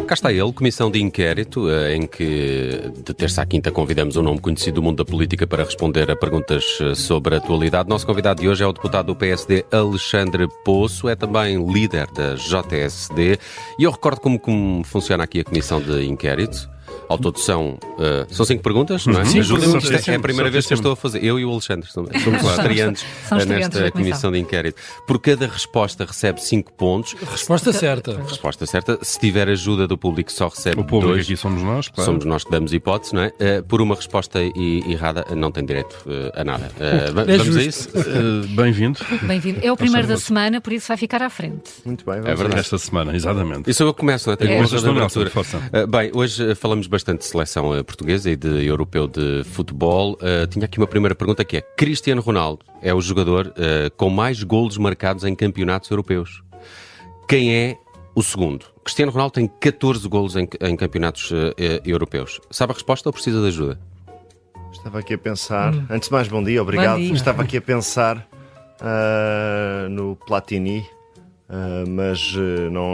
Cá está ele, comissão de inquérito, em que de terça à quinta convidamos um nome conhecido do mundo da política para responder a perguntas sobre a atualidade. Nosso convidado de hoje é o deputado do PSD Alexandre Poço, é também líder da JSD. E eu recordo como funciona aqui a comissão de inquérito. Ao todo são 5 perguntas, não é? Sim, é a primeira vez que eu estou a fazer. Eu e o Alexandre somos estreantes nesta comissão de inquérito. Por cada resposta recebe 5 pontos. Resposta certa. Resposta certa. Se tiver ajuda do público só recebe 2. O público aqui somos nós, claro. Somos nós que damos hipótese, não é? Por uma resposta errada não tem direito a nada. Vamos a isso? Bem-vindo. Bem-vindo. É o primeiro da semana, por isso vai ficar à frente. Muito bem, É verdade. Esta semana, exatamente. Isso eu começo, não é? Tenho uma Começas tu, Nelson, força. Bem, hoje falamos bastante de seleção portuguesa e de europeu de futebol. Tinha aqui uma primeira pergunta que é: Cristiano Ronaldo é o jogador com mais golos marcados em campeonatos europeus. Quem é o segundo? Cristiano Ronaldo tem 14 golos em campeonatos europeus. Sabe a resposta ou precisa de ajuda? Estava aqui a pensar. Antes de mais, bom dia, obrigado. Bom dia. Estava aqui a pensar no Platini, mas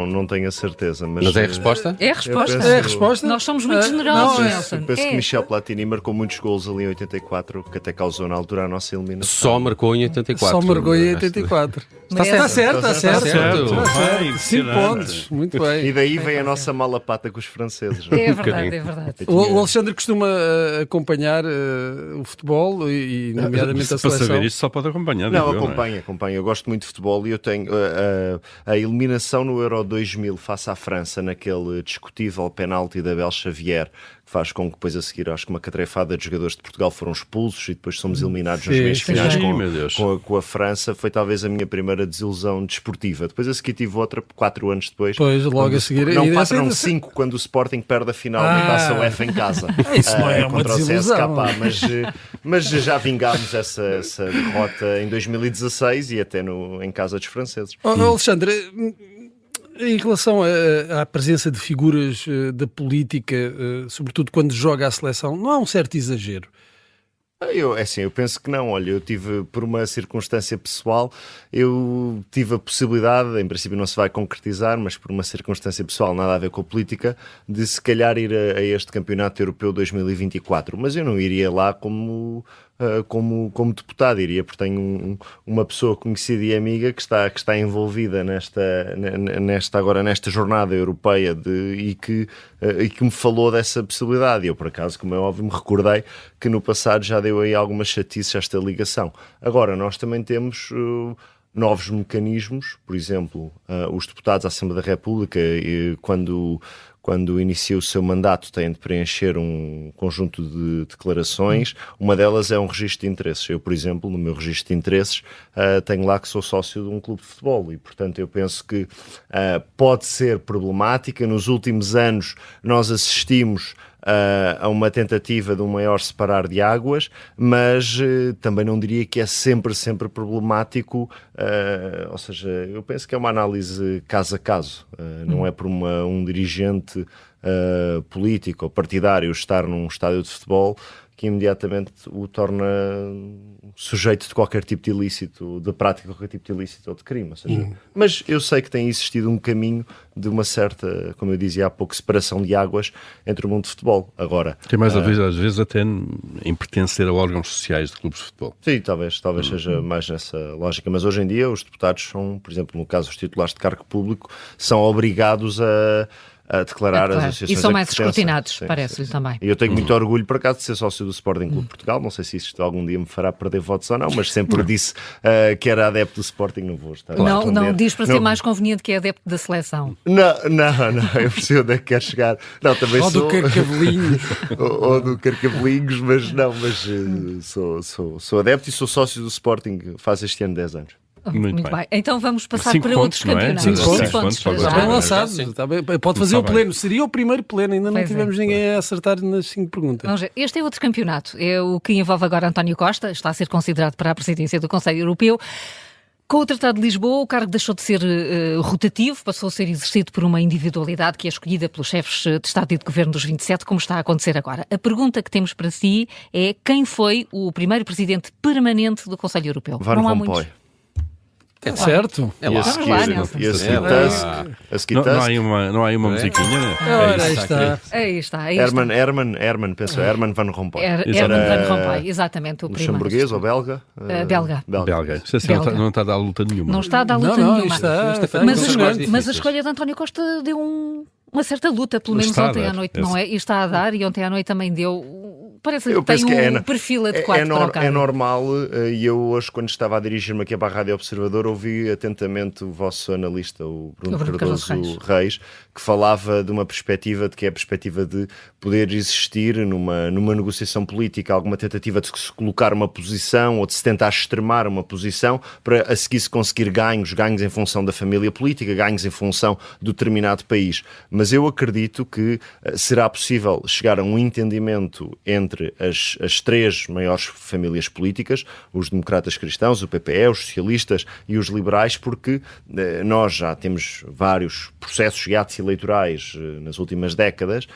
não tenho a certeza. Mas é a resposta? É a resposta. penso- É a resposta? Nós somos muito generosos, não, Nelson. Eu penso que É. Michel Platini marcou muitos golos ali em 84, que até causou na altura a nossa eliminação. Só marcou em 84. Só marcou em 84. Está Merece. certo, está certo. certo. Vai, 5 caramba. pontos, muito E bem. daí vem a nossa mala pata com os franceses. não é? É verdade, é verdade. O Alexandre costuma acompanhar o futebol e nomeadamente a Para seleção. saber isto só pode acompanhar. Não, digo eu, acompanho. Eu gosto muito de futebol e eu tenho a eliminação no Euro 2000 face à França, naquele discutível penalti da Abel Xavier, que faz com que depois a seguir, acho que uma catrefada de jogadores de Portugal foram expulsos e depois somos eliminados nos Sim, meios sim. finais Sim, meu Deus. com a França. Foi talvez a minha primeira desilusão desportiva. Depois a seguir tive outra 4 anos depois. Pois, logo a seguir. Não, E 4 não, essa- 5, quando o Sporting perde a final Ah. da Taça UEFA em casa. Isso não é uma contra o desilusão. CSKA, mas já vingámos essa derrota em 2016 e até em casa dos franceses. Alexandre, em relação à presença de figuras da política, sobretudo quando joga a seleção, não há um certo exagero? Eu penso que não. Olha, eu tive, por uma circunstância pessoal, eu tive a possibilidade, em princípio não se vai concretizar, mas por uma circunstância pessoal, nada a ver com a política, de se calhar ir a este Campeonato Europeu 2024. Mas eu não iria lá como deputado, iria porque tenho uma pessoa conhecida e amiga que está envolvida nesta jornada europeia e que me falou dessa possibilidade. Eu, por acaso, como é óbvio, me recordei que no passado já deu aí alguma chatice esta ligação. Agora, nós também temos novos mecanismos, por exemplo, os deputados à Assembleia da República, quando inicia o seu mandato, têm de preencher um conjunto de declarações. Uma delas é um registro de interesses. Eu, por exemplo, no meu registro de interesses, tenho lá que sou sócio de um clube de futebol e, portanto, eu penso que pode ser problemática. Nos últimos anos, nós assistimos a uma tentativa de um maior separar de águas, mas também não diria que é sempre problemático, ou seja, eu penso que é uma análise caso a caso, não é por um dirigente político ou partidário estar num estádio de futebol que imediatamente o torna sujeito de qualquer tipo de ilícito, de prática de qualquer tipo de ilícito ou de crime. Ou seja, mas eu sei que tem existido um caminho de uma certa, como eu dizia há pouco, separação de águas entre o mundo de futebol. Agora, Tem mais às vezes até em pertencer a órgãos sociais de clubes de futebol. sim, talvez seja mais nessa lógica, mas hoje em dia os deputados são, por exemplo, no caso dos titulares de cargo público, são obrigados a declarar as associações E são a mais que pertencem. escrutinados, Sim, parece-lhe sim. também. E eu tenho muito orgulho, por acaso, de ser sócio do Sporting Clube de Portugal. Não sei se isto algum dia me fará perder votos ou não, mas sempre disse que era adepto do Sporting. Não vou estar a Não responder. diz para ser Não- mais conveniente que é adepto da seleção. Não, eu percebo onde é que quer chegar. Não, também Ou sou... do Carcavelinhos. ou do Carcavelinhos, mas sou adepto e sou sócio do Sporting, faz este ano 10 anos. Muito bem. Então vamos passar 5 para pontos, outros não é? campeonatos. 5 Cinco pontos. para Está já. Bem bem. lançado. sim. Está bem. Pode fazer o Está pleno. Seria o primeiro pleno. Ainda não Pois é. tivemos ninguém a acertar nas 5 perguntas. Vamos ver. Este é outro campeonato. É o que envolve agora António Costa. Está a ser considerado para a presidência do Conselho Europeu. Com o Tratado de Lisboa, o cargo deixou de ser rotativo, passou a ser exercido por uma individualidade que é escolhida pelos chefes de Estado e de Governo dos 27, como está a acontecer agora. A pergunta que temos para si é: quem foi o primeiro presidente permanente do Conselho Europeu? Van Não há Rompuy. muitos. Certo. É lá. Vamos lá, Nelson. E a seguir Não Tusk. há aí uma musiquinha, né? Ora, aí isso. está. Aí está. Herman Van Rompuy. Herman Van Rompuy, exatamente. O Luxemburguês ou belga? Belga. Belga. Isso assim, Belga. não está a dar luta nenhuma. Não está a dar luta Não, nenhuma. está Mas, impressionante. mas a escolha de António Costa deu uma certa luta, pelo menos Está a ontem à dar, noite, esse. não é? E está a dar, e ontem à noite também deu. Parece que Eu tem penso que um perfil adequado para o cargo. É normal, e eu hoje, quando estava a dirigir-me aqui para a Rádio Observador, ouvi atentamente o vosso analista, o Bruno Cardoso Reis, que falava de uma perspectiva de que é a perspectiva de poder existir numa negociação política alguma tentativa de se colocar uma posição ou de se tentar extremar uma posição para a seguir se conseguir ganhos em função da família política, ganhos em função do determinado país. Mas eu acredito que será possível chegar a um entendimento entre as três maiores famílias políticas, os democratas cristãos, o PPE, os socialistas e os liberais, porque nós já temos vários processos e atos eleitorais nas últimas décadas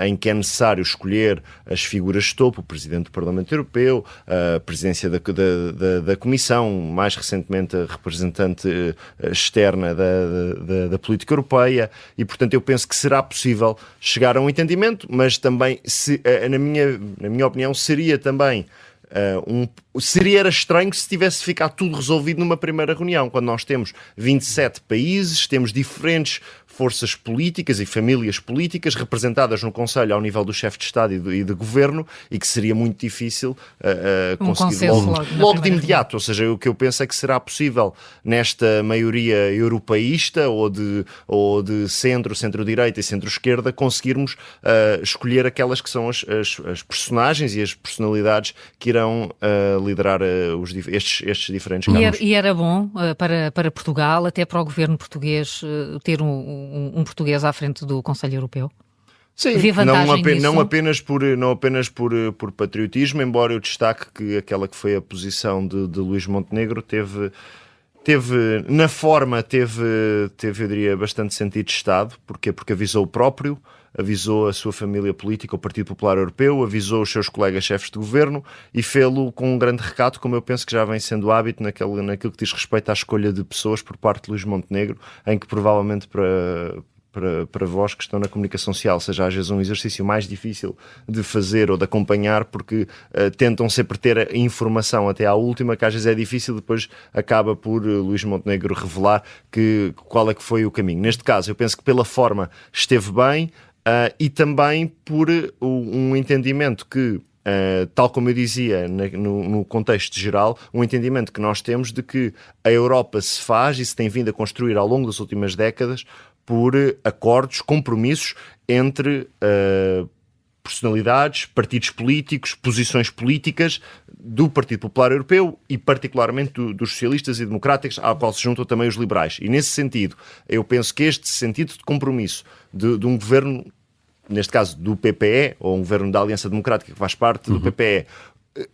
em que é necessário escolher as figuras de topo, o Presidente do Parlamento Europeu, a Presidência da Comissão, mais recentemente a representante externa da política europeia, e portanto eu penso que será possível chegar a um entendimento, mas também, na minha opinião, seria também era estranho se tivesse ficado tudo resolvido numa primeira reunião, quando nós temos 27 países, temos diferentes forças políticas e famílias políticas representadas no Conselho ao nível do chefe de Estado e de Governo, e que seria muito difícil conseguir logo de imediato. Ou seja, o que eu penso é que será possível nesta maioria europeísta ou de centro-direita e centro-esquerda conseguirmos escolher aquelas que são as personagens e as personalidades que irão liderar estes diferentes campos. E era bom para Portugal, até para o governo português, ter um português à frente do Conselho Europeu? Sim, não apenas por patriotismo, embora eu destaque que aquela que foi a posição de Luís Montenegro teve na forma, eu diria, bastante sentido de Estado. Porquê? Porque avisou o próprio, avisou a sua família política, o Partido Popular Europeu, avisou os seus colegas chefes de governo e fê-lo com um grande recato, como eu penso que já vem sendo hábito naquilo que diz respeito à escolha de pessoas por parte de Luís Montenegro, em que provavelmente para vós que estão na comunicação social seja às vezes um exercício mais difícil de fazer ou de acompanhar, porque tentam sempre ter a informação até à última, que às vezes é difícil, depois acaba por Luís Montenegro revelar qual é que foi o caminho. Neste caso, eu penso que pela forma esteve bem, e também por um entendimento que, tal como eu dizia no contexto geral, um entendimento que nós temos de que a Europa se faz e se tem vindo a construir ao longo das últimas décadas por acordos, compromissos entre personalidades, partidos políticos, posições políticas do Partido Popular Europeu e particularmente dos socialistas e democráticos, ao qual se juntam também os liberais. E nesse sentido, eu penso que este sentido de compromisso de um governo, neste caso do PPE, ou um governo da Aliança Democrática que faz parte do PPE,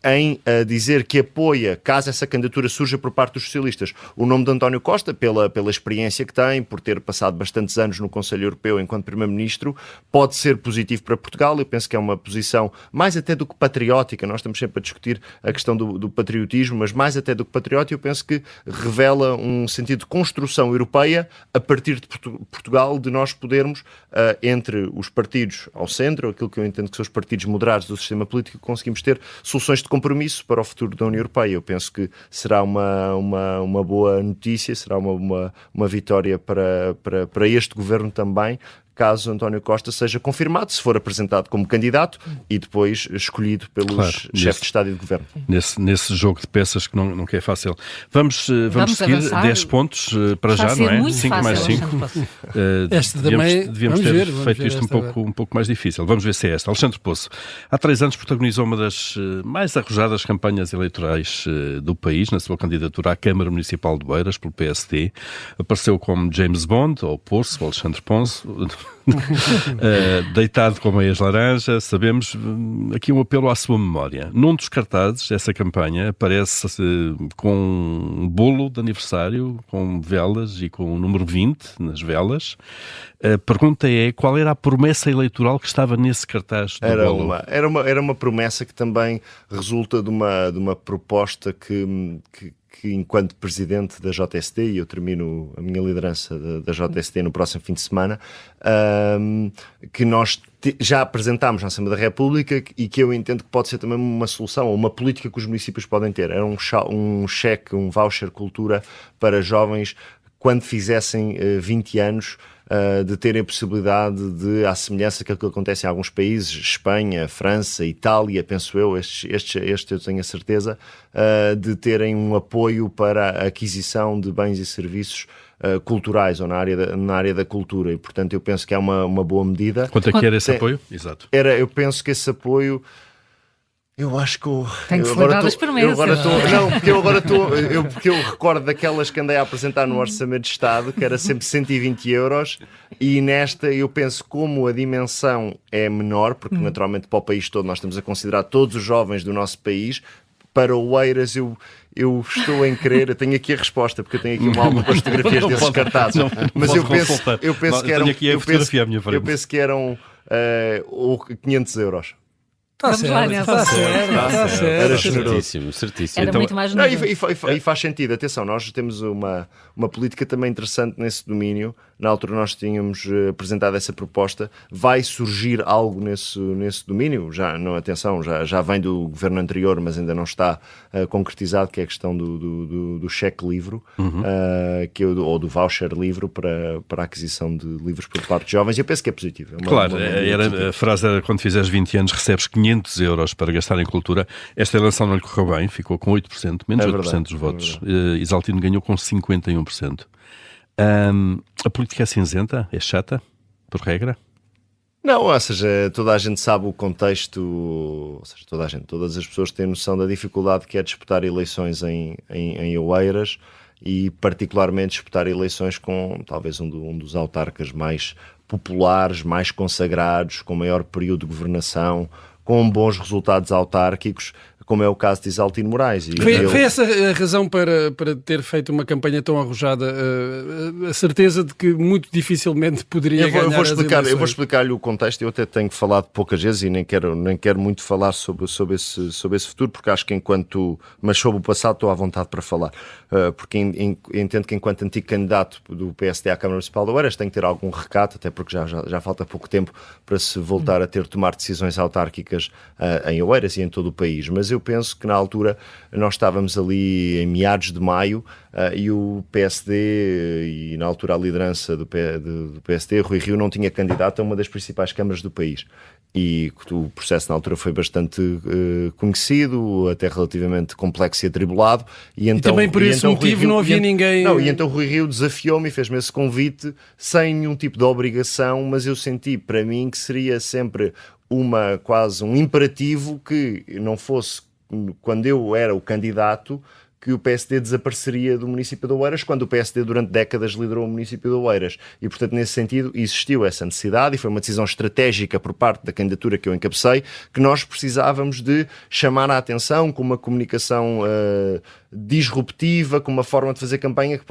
em dizer que apoia, caso essa candidatura surja por parte dos socialistas, o nome de António Costa, pela experiência que tem, por ter passado bastantes anos no Conselho Europeu enquanto Primeiro-Ministro, pode ser positivo para Portugal. Eu penso que é uma posição mais até do que patriótica. Nós estamos sempre a discutir a questão do patriotismo, mas mais até do que patriótica, eu penso que revela um sentido de construção europeia a partir de Portugal, de nós podermos, entre os partidos ao centro, aquilo que eu entendo que são os partidos moderados do sistema político, conseguimos ter soluções de compromisso para o futuro da União Europeia. Eu penso que será uma boa notícia, será uma vitória para este governo também, caso António Costa seja confirmado, se for apresentado como candidato e depois escolhido pelos chefes de Estado e de Governo. Nesse jogo de peças que não é fácil. Vamos seguir avançar. 10 pontos para já, não é? 5 mais 5. Devíamos ter feito isto um pouco mais difícil. Vamos ver se é esta. Alexandre Poço, há 3 anos protagonizou uma das mais arrojadas campanhas eleitorais do país, na sua candidatura à Câmara Municipal de Oeiras, pelo PSD. Apareceu como James Bond, ou Poço, ou Alexandre Poço, Deitado com meias laranja, sabemos, aqui um apelo à sua memória. Num dos cartazes dessa campanha aparece com um bolo de aniversário, com velas e com o número 20 nas velas. A pergunta é, qual era a promessa eleitoral que estava nesse cartaz do bolo? Era uma promessa que também resulta de uma proposta que enquanto presidente da JST, e eu termino a minha liderança da JST no próximo fim de semana, que nós já apresentámos na Assembleia da República e que eu entendo que pode ser também uma solução, ou uma política que os municípios podem ter. Era um cheque, um voucher cultura para jovens quando fizessem 20 anos, de terem a possibilidade de, à semelhança que acontece em alguns países, Espanha, França, Itália, penso eu, este eu tenho a certeza, de terem um apoio para a aquisição de bens e serviços culturais ou na área da cultura, e portanto eu penso que é uma boa medida. Quanto é que era esse apoio? Exato. Eu penso que esse apoio... Eu acho que tem que celebrar as promessas. Porque eu recordo daquelas que andei a apresentar no Orçamento de Estado, que era sempre 120 euros, e nesta eu penso como a dimensão é menor, porque naturalmente para o país todo nós estamos a considerar todos os jovens do nosso país. Para o Oeiras eu estou em querer, eu tenho aqui a resposta, porque eu tenho aqui uma álbum com as fotografias desses cartazes, mas eu penso que eram 500 euros. Está certo. Era generoso. Certíssimo. Era Então, muito mais Não, novo. e faz sentido, atenção, nós temos uma política também interessante nesse domínio. Na altura nós tínhamos apresentado essa proposta, vai surgir algo nesse domínio, já vem do governo anterior, mas ainda não está concretizado, que é a questão do cheque livro, ou do voucher livro para a aquisição de livros por parte de jovens, e eu penso que é positivo. A frase era, quando fizeres 20 anos recebes 500 euros para gastar em cultura. Esta eleição não lhe correu bem, ficou com 8%, menos 8% dos votos. Isaltino ganhou com 51%. A política é cinzenta? É chata, por regra? Não, ou seja, toda a gente sabe o contexto, ou seja, todas as pessoas têm noção da dificuldade que é disputar eleições em Oeiras, e particularmente disputar eleições com talvez um dos autarcas mais populares, mais consagrados, com maior período de governação, com bons resultados autárquicos, como é o caso de Isaltino Moraes. Foi essa a razão para ter feito uma campanha tão arrojada? A certeza de que muito dificilmente poderia ganhar as eleições? Eu vou explicar-lhe o contexto. Eu até tenho falado poucas vezes e nem quero muito falar sobre esse futuro, porque acho que mas sobre o passado estou à vontade para falar. Porque entendo que enquanto antigo candidato do PSD à Câmara Municipal de Oeiras tenho que ter algum recato, até porque já falta pouco tempo para se voltar a tomar decisões autárquicas em Oeiras e em todo o país. Mas eu penso que na altura nós estávamos ali em meados de maio e o PSD, e na altura a liderança do PSD, Rui Rio, não tinha candidato a uma das principais câmaras do país. E o processo na altura foi bastante conhecido, até relativamente complexo e atribulado. E também por esse motivo não havia ninguém... E então Rui Rio desafiou-me e fez-me esse convite sem nenhum tipo de obrigação, mas eu senti para mim que seria sempre quase um imperativo que não fosse, quando eu era o candidato, que o PSD desapareceria do município de Oeiras, quando o PSD durante décadas liderou o município de Oeiras. E, portanto, nesse sentido, existiu essa necessidade e foi uma decisão estratégica por parte da candidatura que eu encabecei, que nós precisávamos de chamar a atenção com uma comunicação disruptiva, com uma forma de fazer campanha que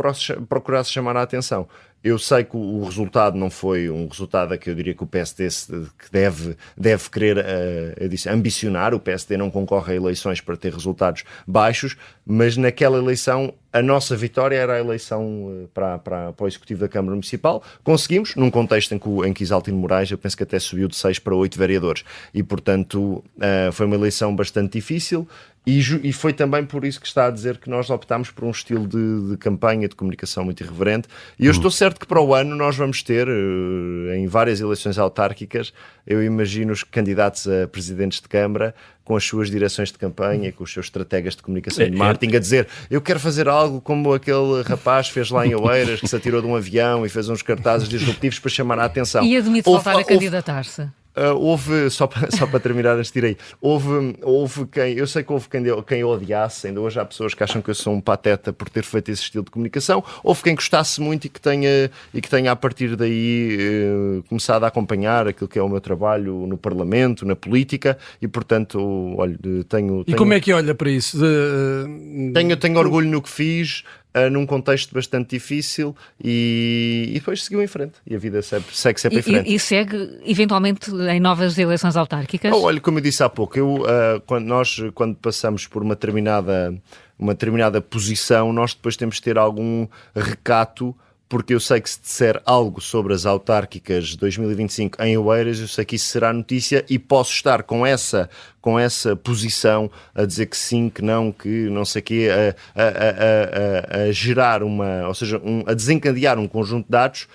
procurasse chamar a atenção. Eu sei que o resultado não foi um resultado a que eu diria que o PSD que deve querer ambicionar. O PSD não concorre a eleições para ter resultados baixos, mas naquela eleição a nossa vitória era a eleição para o Executivo da Câmara Municipal. Conseguimos, num contexto em que Isaltino Moraes, eu penso que até subiu de 6 para 8 vereadores. E, portanto, foi uma eleição bastante difícil. E foi também por isso que está a dizer que nós optámos por um estilo de campanha, de comunicação muito irreverente. E eu estou certo que para o ano nós vamos ter, em várias eleições autárquicas, eu imagino os candidatos a presidentes de Câmara com as suas direções de campanha, com os seus estrategas de comunicação e de marketing, a dizer, eu quero fazer algo como aquele rapaz fez lá em Oeiras, que se atirou de um avião e fez uns cartazes disruptivos para chamar a atenção. E admite voltar a candidatar-se? houve, só para terminar antes de ir aí, houve quem, eu sei que houve quem odiasse, ainda hoje há pessoas que acham que eu sou um pateta por ter feito esse estilo de comunicação, houve quem gostasse muito e que tenha a partir daí começado a acompanhar aquilo que é o meu trabalho no Parlamento, na política, e portanto, olha, tenho... E como é que olha para isso? Tenho orgulho no que fiz, num contexto bastante difícil, e depois seguiu em frente e a vida segue sempre em frente. E segue eventualmente em novas eleições autárquicas? Olha, como eu disse há pouco, quando passamos por uma determinada posição, nós depois temos de ter algum recato, porque eu sei que se disser algo sobre as autárquicas de 2025 em Oeiras, eu sei que isso será notícia e posso estar com essa posição a dizer que sim, que não sei o quê, a gerar a desencadear um conjunto de dados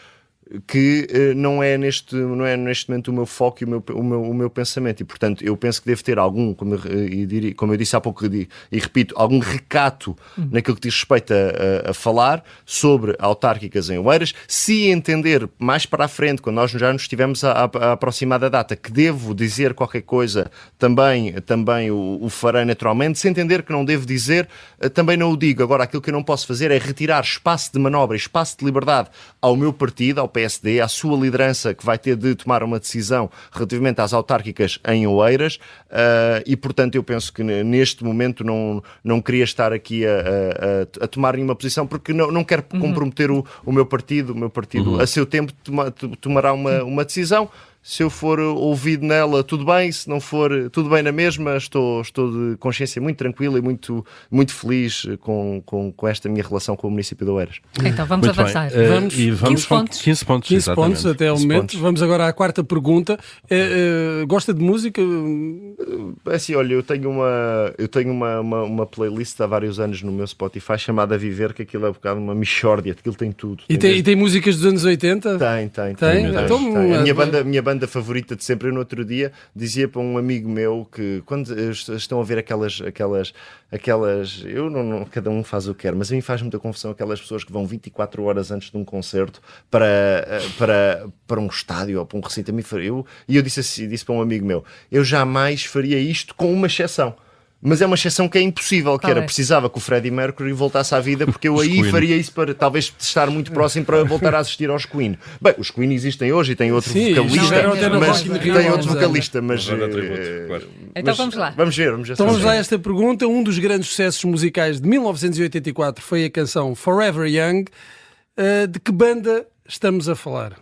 que não é neste momento o meu foco e o meu pensamento, e portanto eu penso que devo ter algum, como eu disse há pouco e repito, algum recato naquilo que diz respeito a falar sobre autárquicas em Oeiras, se entender mais para a frente, quando nós já nos estivermos a aproximar da data, que devo dizer qualquer coisa, também o farei naturalmente. Se entender que não devo dizer, também não o digo. Agora, aquilo que eu não posso fazer é retirar espaço de manobra, espaço de liberdade ao meu partido, ao PSD, à sua liderança, que vai ter de tomar uma decisão relativamente às autárquicas em Oeiras, e portanto eu penso que neste momento não queria estar aqui a tomar nenhuma posição, porque não quero comprometer o meu partido. A seu tempo tomará uma decisão. Se eu for ouvido nela, tudo bem. Se não for, tudo bem na mesma. Estou de consciência muito tranquila e muito, muito feliz com esta minha relação com o município de Oeiras. Então vamos Muito avançar. Vamos 15 pontos. 15 pontos, 15 pontos até ao momento. Pontos. Vamos agora à quarta pergunta. Gosta de música? Assim, olha, eu tenho uma playlist há vários anos no meu Spotify chamada Viver, que aquilo é um bocado uma mixórdia, aquilo tem tudo. E tem músicas dos anos 80? Tem. Então, A minha banda favorita de sempre, eu no outro dia dizia para um amigo meu que quando estão a ver aquelas eu não, cada um faz o que quer, mas a mim faz muita confusão aquelas pessoas que vão 24 horas antes de um concerto para um estádio ou para um recinto. E eu disse para um amigo meu, eu jamais faria isto, com uma exceção. Mas é uma exceção que é impossível, que era, precisava que o Freddie Mercury voltasse à vida, porque eu aí faria isso para talvez estar muito próximo para voltar a assistir aos Queen. Bem, os Queen existem hoje e têm outro vocalista, mas Então vamos lá. Vamos ver. Então vamos lá a esta pergunta. Um dos grandes sucessos musicais de 1984 foi a canção Forever Young. De que banda estamos a falar?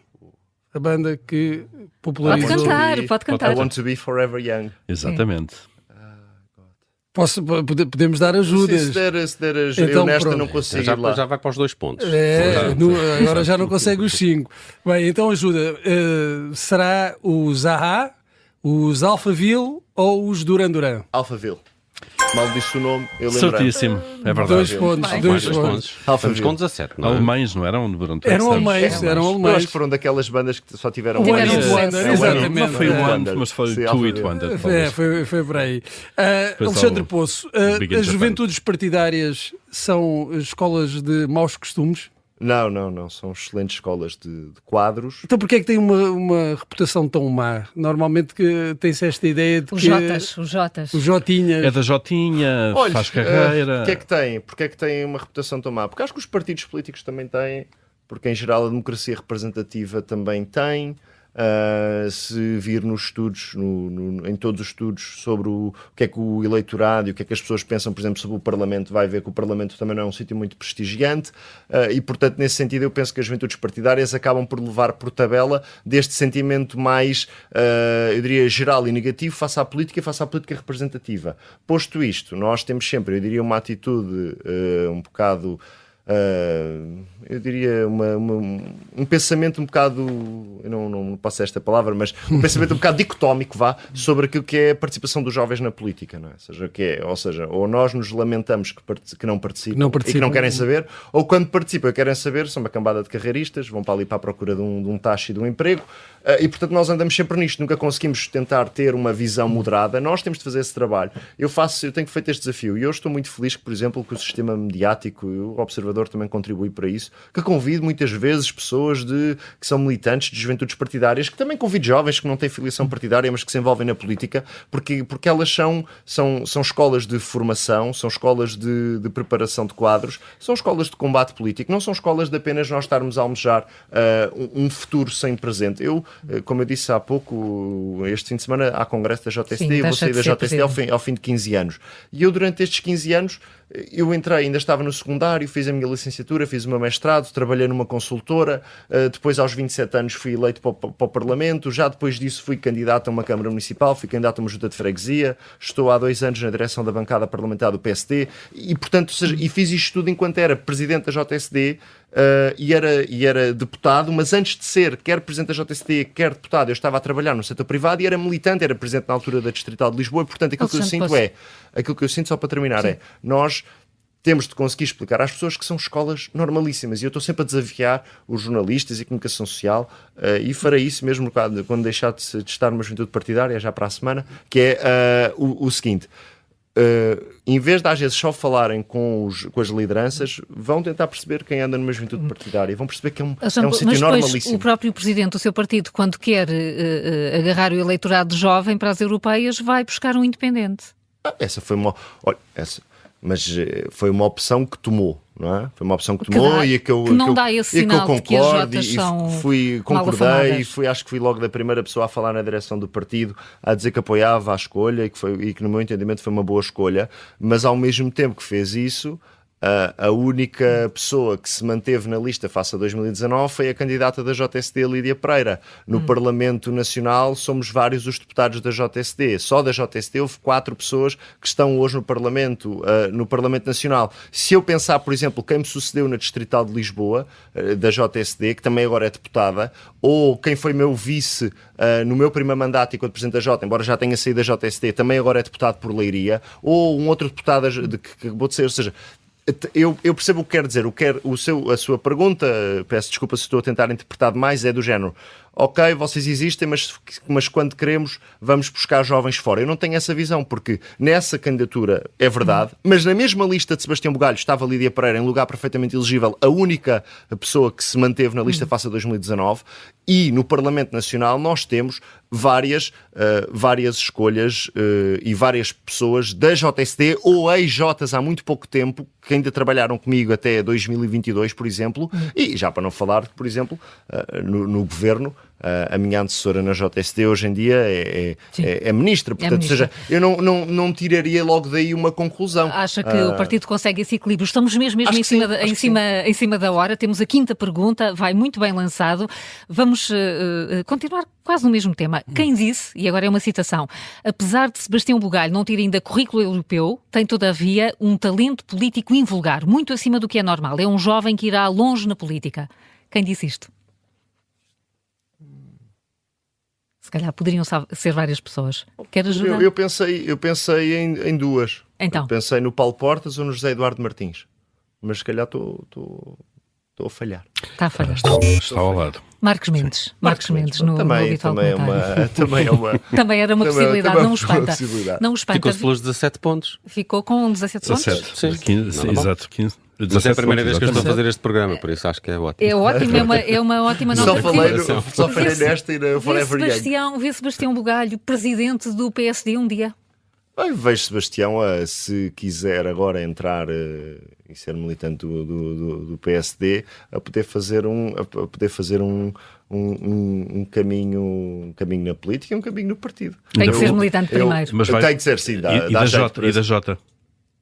A banda que popularizou... Pode cantar. I Want to Be Forever Young. Exatamente. Podemos dar ajudas. Se der ajuda, Então, eu nesta pronto. não consigo ir lá. Já vai para os 2 pontos. Agora já não consegue os 5. Bem, então ajuda. Será os A.A., os Alphaville ou os Duran Duran? Alphaville. Mal disse o nome, eu lembro. Certíssimo, é verdade. 2 pontos. Bem. 2 2 pontos. pontos. Alphaville. Estamos com 17, não é? Alemães, não eram? Eram alemães. Eu acho que foram daquelas bandas que só tiveram One Tiveram Hit sucesso. Wonder, Não exatamente. Não foi o Wonder. Wonder, mas foi Sim, o Two It Alphaville. Wonder. Foi por aí. Depois Alexandre ao Poço, Big as in Japan. juventudes partidárias são escolas de maus costumes? Não. São excelentes escolas de quadros. Então porquê é que tem uma reputação tão má? Normalmente que tem-se esta ideia de Os que... Jotas. Os Jotinhas. É da Jotinha, Olha, faz carreira. Porquê é que tem uma reputação tão má? Porque acho que os partidos políticos também têm, porque em geral a democracia representativa também tem. Se vir nos estudos, em todos os estudos sobre o que é que o eleitorado e o que é que as pessoas pensam, por exemplo, sobre o Parlamento, vai ver que o Parlamento também não é um sítio muito prestigiante, e portanto nesse sentido eu penso que as juventudes partidárias acabam por levar por tabela deste sentimento mais, eu diria, geral e negativo face à política representativa. Posto isto, nós temos sempre, eu diria, uma atitude um bocado... eu diria um pensamento um bocado, eu não posso dizer esta palavra, mas um pensamento um bocado dicotómico, sobre aquilo que é a participação dos jovens na política, não é? Ou seja, ou nós nos lamentamos que não participam e que não querem saber, ou quando participam e querem saber, são uma cambada de carreiristas, vão para ali para a procura de um tacho e de um emprego, e portanto nós andamos sempre nisto, nunca conseguimos tentar ter uma visão moderada. Nós temos de fazer esse trabalho. Eu tenho feito este desafio e eu estou muito feliz que, por exemplo, que o sistema mediático, o Observador Observador também contribui para isso, que convido muitas vezes pessoas que são militantes de juventudes partidárias, que também convido jovens que não têm filiação partidária, mas que se envolvem na política, porque elas são escolas de formação, são escolas de preparação de quadros, são escolas de combate político, não são escolas de apenas nós estarmos a almejar um futuro sem presente. Como eu disse há pouco, este fim de semana há congresso da JSD, Sim, eu vou sair da JSD ao fim de 15 anos. E eu, durante estes 15 anos, eu entrei, ainda estava no secundário, fiz a minha licenciatura, fiz o meu mestrado, trabalhei numa consultora, depois aos 27 anos fui eleito para o Parlamento, já depois disso fui candidato a uma Câmara Municipal, fui candidato a uma junta de freguesia, estou há 2 anos na direção da bancada parlamentar do PSD e, portanto, e fiz isto tudo enquanto era presidente da JSD e era deputado, mas antes de ser quer presidente da JSD, quer deputado, eu estava a trabalhar no setor privado e era militante, era presidente na altura da Distrital de Lisboa, e, portanto, aquilo que eu sinto, só para terminar, nós temos de conseguir explicar às pessoas que são escolas normalíssimas, e eu estou sempre a desafiar os jornalistas e a comunicação social, e farei isso mesmo quando deixar de estar numa juventude partidária, já para a semana, que é o seguinte: em vez de às vezes só falarem com as lideranças, vão tentar perceber quem anda numa juventude partidária, vão perceber que é um sítio normalíssimo. O próprio presidente do seu partido, quando quer agarrar o eleitorado jovem para as europeias, vai buscar um independente. Essa foi uma... Mas foi uma opção que tomou, não é? Foi uma opção que tomou e que eu concordo e concordei e acho que fui logo da primeira pessoa a falar na direção do partido, a dizer que apoiava a escolha e que no meu entendimento foi uma boa escolha, mas ao mesmo tempo que fez isso, a única pessoa que se manteve na lista face a 2019 foi a candidata da JSD, Lídia Pereira. No Parlamento Nacional somos vários os deputados da JSD. Só da JSD houve 4 pessoas que estão hoje no Parlamento Nacional. Se eu pensar, por exemplo, quem me sucedeu na Distrital de Lisboa, da JSD, que também agora é deputada, ou quem foi meu vice no meu primeiro mandato enquanto Presidente da J, embora já tenha saído da JSD, também agora é deputado por Leiria, ou um outro deputado que acabou de ser, ou seja, eu percebo o que quer dizer. A sua pergunta, peço desculpa se estou a tentar interpretar demais, é do género: ok, vocês existem, mas quando queremos vamos buscar jovens fora. Eu não tenho essa visão, porque nessa candidatura é verdade, mas na mesma lista de Sebastião Bugalho estava Lídia Pereira, em lugar perfeitamente elegível, a única pessoa que se manteve na lista face a 2019, e no Parlamento Nacional nós temos várias escolhas e várias pessoas da JSD ou ex-Jotas há muito pouco tempo, que ainda trabalharam comigo até 2022, por exemplo, e já para não falar, por exemplo, no governo, a minha antecessora na JSD hoje em dia é ministra. Portanto, ou seja, eu não tiraria logo daí uma conclusão. Acha que o partido consegue esse equilíbrio? Estamos mesmo em cima da hora. Temos a 5ª pergunta, vai muito bem lançado. Vamos continuar quase no mesmo tema. Quem disse, e agora é uma citação: apesar de Sebastião Bugalho não ter ainda currículo europeu, tem todavia um talento político invulgar, muito acima do que é normal. É um jovem que irá longe na política. Quem disse isto? Se calhar poderiam ser várias pessoas. Quer ajudar? Eu pensei em 2. Então. Pensei no Paulo Portas ou no José Eduardo Martins. Mas se calhar estou a falhar. Está a falhar. Está ao lado. Marcos Mendes no habitual comentário. Também era uma possibilidade, não o espanta. Não o espanta. Ficou-se pelos 17 pontos. Ficou com 17 pontos? 17. Sim. 15, exato, 15. Mas é a primeira vez que eu estou a fazer este programa, por isso acho que é ótimo. É ótimo, é uma ótima nota. Só falei nesta e na Forever Young. Vê Sebastião Bugalho, presidente do PSD um dia. Vejo Sebastião, se quiser agora entrar e ser militante do PSD, a poder fazer um caminho na política e um caminho no partido. Tem que ser militante primeiro. Mas tem que ser, sim. E da Jota?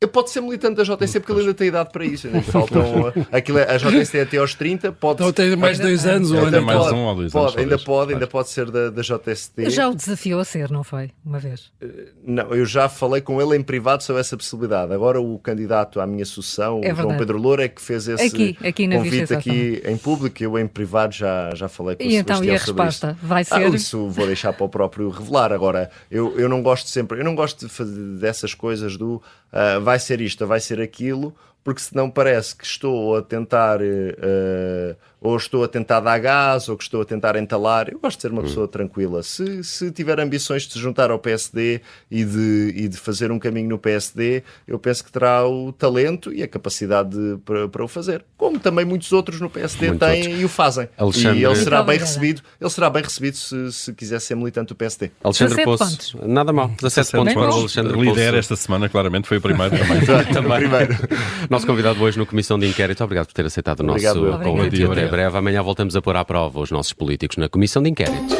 Eu posso ser militante da JSD porque ele ainda tem idade para isso. Faltam, a JSD até aos 30 pode... Então tem mais 2 anos ou ainda mais 1 ou 2 anos. Ainda pode ser da JSD. Já o desafiou a ser, não foi? Uma vez? Não, eu já falei com ele em privado sobre essa possibilidade. Agora o candidato à minha sucessão, o João Pedro Loura, é que fez esse convite aqui em público. Eu em privado já falei com o Sebastião sobre isso. E a resposta vai ser? Isso vou deixar para o próprio revelar. Agora, eu não gosto de fazer dessas coisas do vai ser isto, vai ser aquilo, porque senão parece que estou a tentar ou estou a tentar dar gás ou que estou a tentar entalar. Eu gosto de ser uma pessoa tranquila. Se tiver ambições de se juntar ao PSD e de fazer um caminho no PSD, eu penso que terá o talento e a capacidade para o fazer, como também muitos outros no PSD têm e o fazem. Alexandre... E ele será bem Obrigada. recebido se quiser ser militante do PSD. Alexandre 17 Poço, pontos. nada mal. 17 pontos para o pontos. Alexandre Líder Poço. esta semana, claramente, foi o primeiro também. Também. Primeiro. Nosso convidado hoje no Comissão de Inquérito. Obrigado por ter aceitado o nosso Obrigado. convite. Obrigado. Até breve. Amanhã voltamos a pôr à prova os nossos políticos na Comissão de Inquérito.